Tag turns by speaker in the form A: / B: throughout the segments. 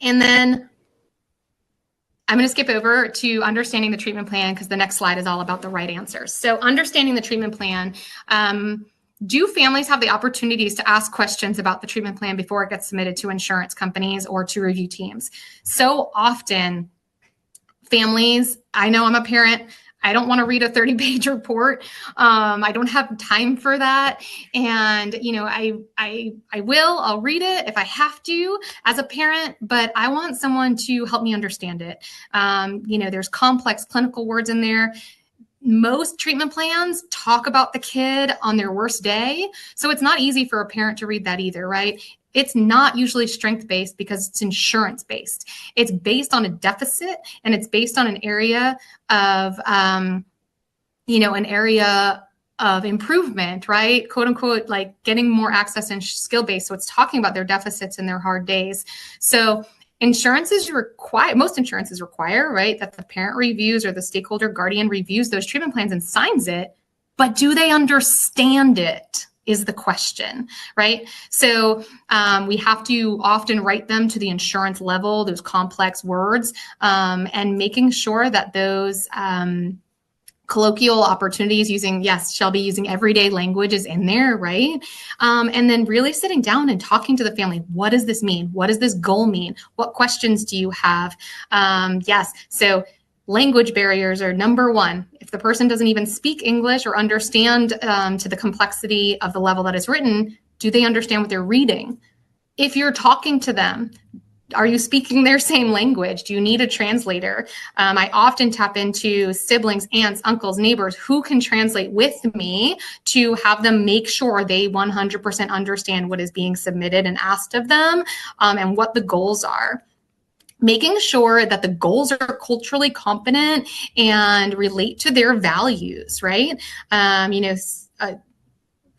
A: And then I'm going to skip over to understanding the treatment plan because the next slide is all about the right answers. So understanding the treatment plan, do families have the opportunities to ask questions about the treatment plan before it gets submitted to insurance companies or to review teams? So often families, I know I'm a parent, I don't want to read a 30-page report. I don't have time for that. And, I'll read it if I have to as a parent, but I want someone to help me understand it. There's complex clinical words in there. Most treatment plans talk about the kid on their worst day. So it's not easy for a parent to read that either, right? It's not usually strength-based because it's insurance-based. It's based on a deficit, and it's based on an area of, improvement, right? Quote unquote, like getting more access and skill-based. So it's talking about their deficits and their hard days. So most insurances require, right, that the parent reviews or the stakeholder guardian reviews those treatment plans and signs it, but do they understand it? Is the question, right? So we have to often write them to the insurance level, those complex words, and making sure that those colloquial opportunities shall be using everyday language is in there, right? And then really sitting down and talking to the family. What does this mean? What does this goal mean? What questions do you have? So language barriers are number one. If the person doesn't even speak English or understand to the complexity of the level that is written, do they understand what they're reading? If you're talking to them, are you speaking their same language? Do you need a translator? I often tap into siblings, aunts, uncles, neighbors who can translate with me to have them make sure they 100% understand what is being submitted and asked of them, and what the goals are. Making sure that the goals are culturally competent and relate to their values, right?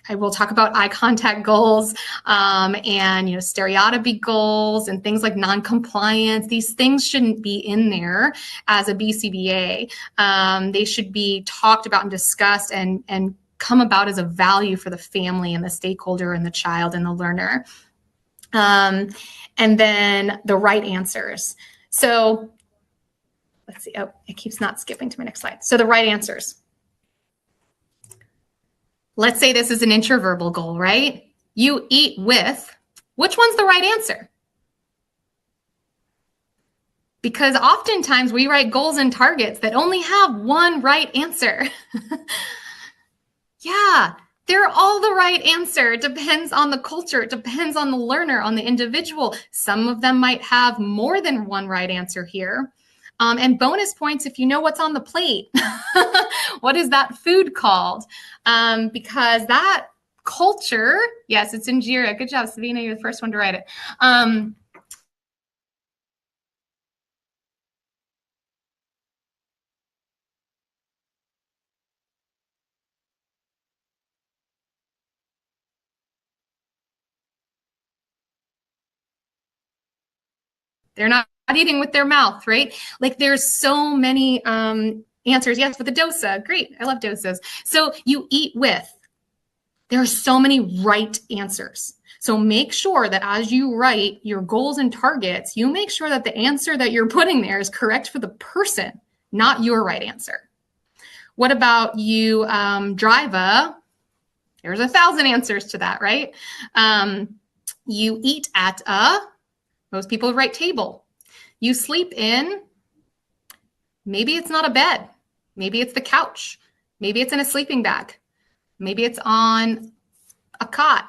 A: I will talk about eye contact goals and stereotypy goals and things like non-compliance. These things shouldn't be in there as a BCBA. They should be talked about and discussed and come about as a value for the family and the stakeholder and the child and the learner. And then the right answers. So let's see. Oh, it keeps not skipping to my next slide. So the right answers. Let's say this is an intraverbal goal, right? You eat with, which one's the right answer? Because oftentimes we write goals and targets that only have one right answer. Yeah, they're all the right answer. It depends on the culture. It depends on the learner, on the individual. Some of them might have more than one right answer here. And bonus points if you know what's on the plate. What is that food called? Because that culture, yes, it's in JIRA. Good job, Savina. You're the first one to write it. They're not eating with their mouth, right? Like there's so many answers. Yes, with the dosa. Great. I love dosas. So you eat with. There are so many right answers. So make sure that as you write your goals and targets, you make sure that the answer that you're putting there is correct for the person, not your right answer. What about you drive a? There's 1,000 answers to that, right? You eat at a. Most people write table. You sleep in, maybe it's not a bed. Maybe it's the couch. Maybe it's in a sleeping bag. Maybe it's on a cot.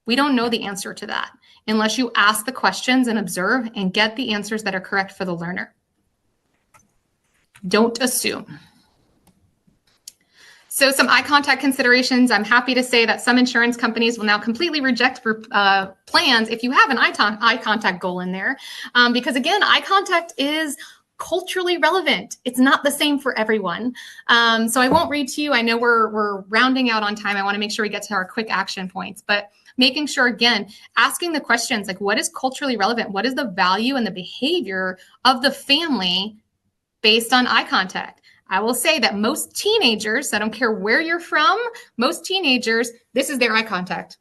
A: We don't know the answer to that unless you ask the questions and observe and get the answers that are correct for the learner. Don't assume. So some eye contact considerations. I'm happy to say that some insurance companies will now completely reject plans if you have an eye contact goal in there. Because again, eye contact is culturally relevant. It's not the same for everyone. So I won't read to you. I know we're rounding out on time. I want to make sure we get to our quick action points, but making sure, again, asking the questions like what is culturally relevant? What is the value and the behavior of the family based on eye contact? I will say that most teenagers, I don't care where you're from, most teenagers, this is their eye contact.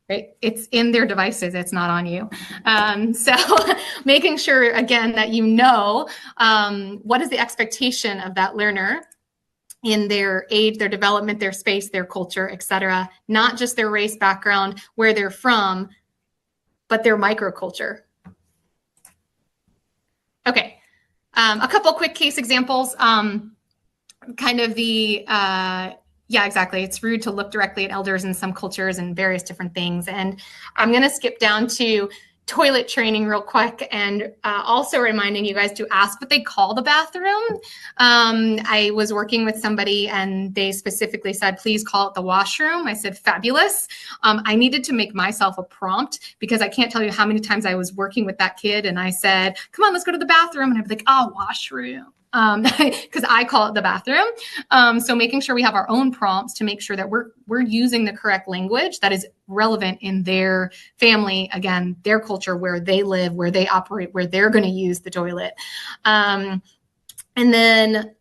A: right? It's in their devices. It's not on you. So making sure, again, that you know what is the expectation of that learner in their age, their development, their space, their culture, et cetera, not just their race, background, where they're from, but their microculture. Okay, a couple quick case examples. Kind of the, yeah, exactly. It's rude to look directly at elders in some cultures and various different things. And I'm going to skip down to toilet training real quick, and also reminding you guys to ask what they call the bathroom. I was working with somebody and they specifically said, please call it the washroom. I said, fabulous. I needed to make myself a prompt because I can't tell you how many times I was working with that kid and I said, come on, let's go to the bathroom. And I'd be like, oh, washroom. Because I call it the bathroom. So making sure we have our own prompts to make sure that we're using the correct language that is relevant in their family, again, their culture, where they live, where they operate, where they're going to use the toilet. And then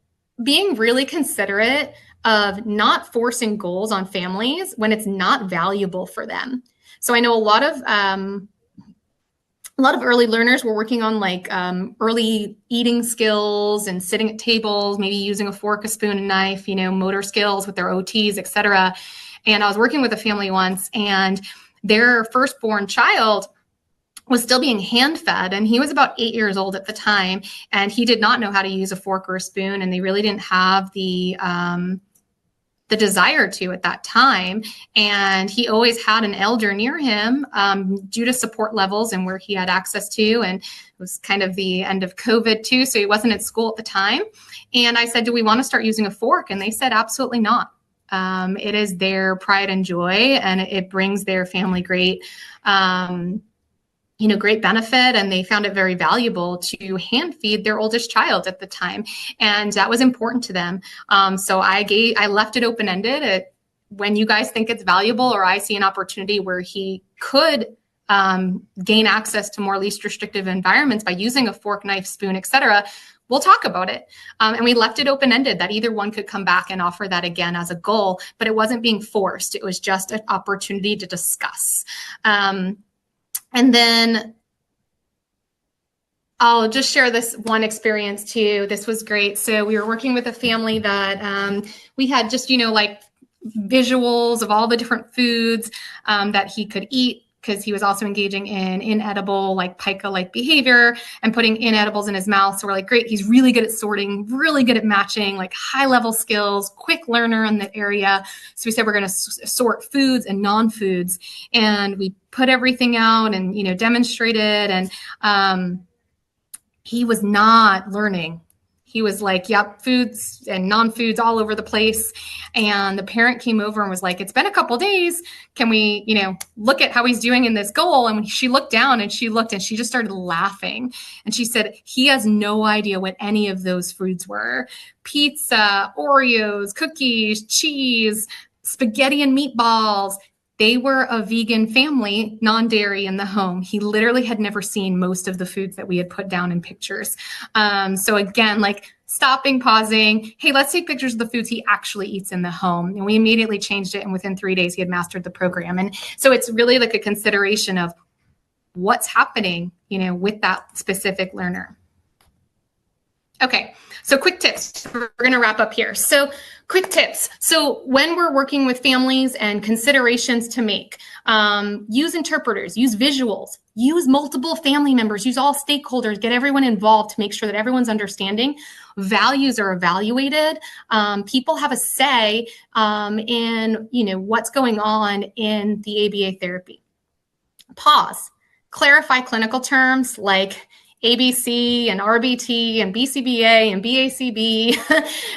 A: being really considerate of not forcing goals on families when it's not valuable for them. So I know a lot of early learners were working on like early eating skills and sitting at tables, maybe using a fork, a spoon, a knife, motor skills with their OTs, et cetera. And I was working with a family once, and their firstborn child was still being hand fed, and he was about 8 years old at the time, and he did not know how to use a fork or a spoon, and they really didn't have the desire to at that time. And he always had an elder near him due to support levels and where he had access to. And it was kind of the end of COVID too. So he wasn't at school at the time. And I said, do we want to start using a fork? And they said, absolutely not. It is their pride and joy, and it brings their family great great benefit, and they found it very valuable to hand feed their oldest child at the time. And that was important to them. So I left it open-ended. When you guys think it's valuable, or I see an opportunity where he could gain access to more least restrictive environments by using a fork, knife, spoon, et cetera, we'll talk about it. And we left it open-ended that either one could come back and offer that again as a goal, but it wasn't being forced. It was just an opportunity to discuss. And then I'll just share this one experience too. This was great. So we were working with a family that we had just, like visuals of all the different foods that he could eat, because he was also engaging in inedible, like pica-like behavior and putting inedibles in his mouth. So we're like, great, he's really good at sorting, really good at matching, like high-level skills, quick learner in that area. So we said we're going to sort foods and non-foods, and we put everything out and, demonstrated. And he was not learning. He was like, yep, foods and non-foods all over the place. And the parent came over and was like, it's been a couple days. Can we, look at how he's doing in this goal? And when she looked down and she just started laughing. And she said, he has no idea what any of those foods were. Pizza, Oreos, cookies, cheese, spaghetti and meatballs. They were a vegan family, non-dairy in the home. He literally had never seen most of the foods that we had put down in pictures. So again, like stopping, pausing, hey, let's take pictures of the foods he actually eats in the home. And we immediately changed it. And within 3 days, he had mastered the program. And so it's really like a consideration of what's happening, with that specific learner. Okay, so quick tips. We're going to wrap up here. So quick tips. So when we're working with families and considerations to make, use interpreters, use visuals, use multiple family members, use all stakeholders, get everyone involved to make sure that everyone's understanding. Values are evaluated. People have a say in, what's going on in the ABA therapy. Pause. Clarify clinical terms like ABC and RBT and BCBA and BACB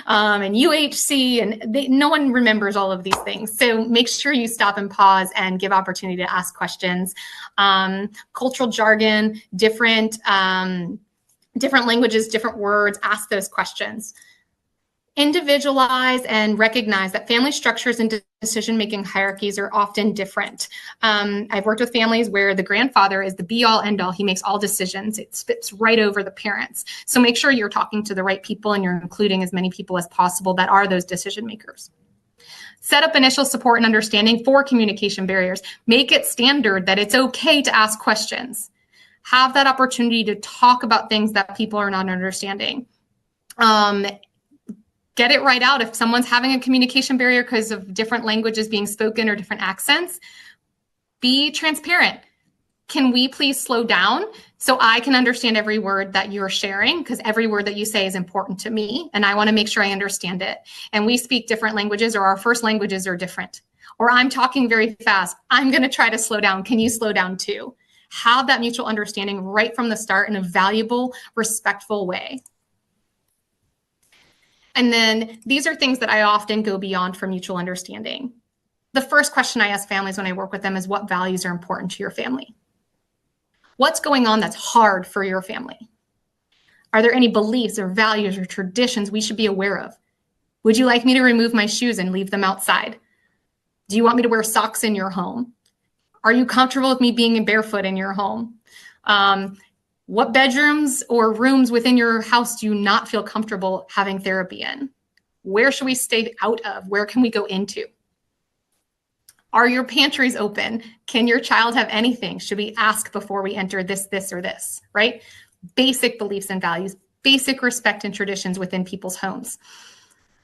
A: and UHC, and no one remembers all of these things. So make sure you stop and pause and give opportunity to ask questions. Cultural jargon, different languages, different words, ask those questions. Individualize and recognize that family structures and decision-making hierarchies are often different. I've worked with families where the grandfather is the be-all, end-all. He makes all decisions. It spits right over the parents. So make sure you're talking to the right people and you're including as many people as possible that are those decision makers. Set up initial support and understanding for communication barriers. Make it standard that it's okay to ask questions. Have that opportunity to talk about things that people are not understanding. Get it right out. If someone's having a communication barrier because of different languages being spoken or different accents, be transparent. Can we please slow down so I can understand every word that you're sharing? Because every word that you say is important to me, and I want to make sure I understand it. And we speak different languages, or our first languages are different. Or I'm talking very fast. I'm going to try to slow down. Can you slow down too? Have that mutual understanding right from the start in a valuable, respectful way. And then these are things that I often go beyond for mutual understanding. The first question I ask families when I work with them is, what values are important to your family? What's going on that's hard for your family? Are there any beliefs or values or traditions we should be aware of? Would you like me to remove my shoes and leave them outside? Do you want me to wear socks in your home? Are you comfortable with me being barefoot in your home? What bedrooms or rooms within your house do you not feel comfortable having therapy in? Where should we stay out of? Where can we go into? Are your pantries open? Can your child have anything? Should we ask before we enter this, or this, right? Basic beliefs and values, basic respect and traditions within people's homes.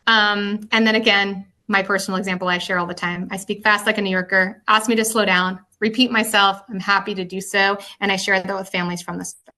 A: And then again, my personal example I share all the time. I speak fast like a New Yorker. Ask me to slow down, repeat myself. I'm happy to do so. And I share that with families from the start.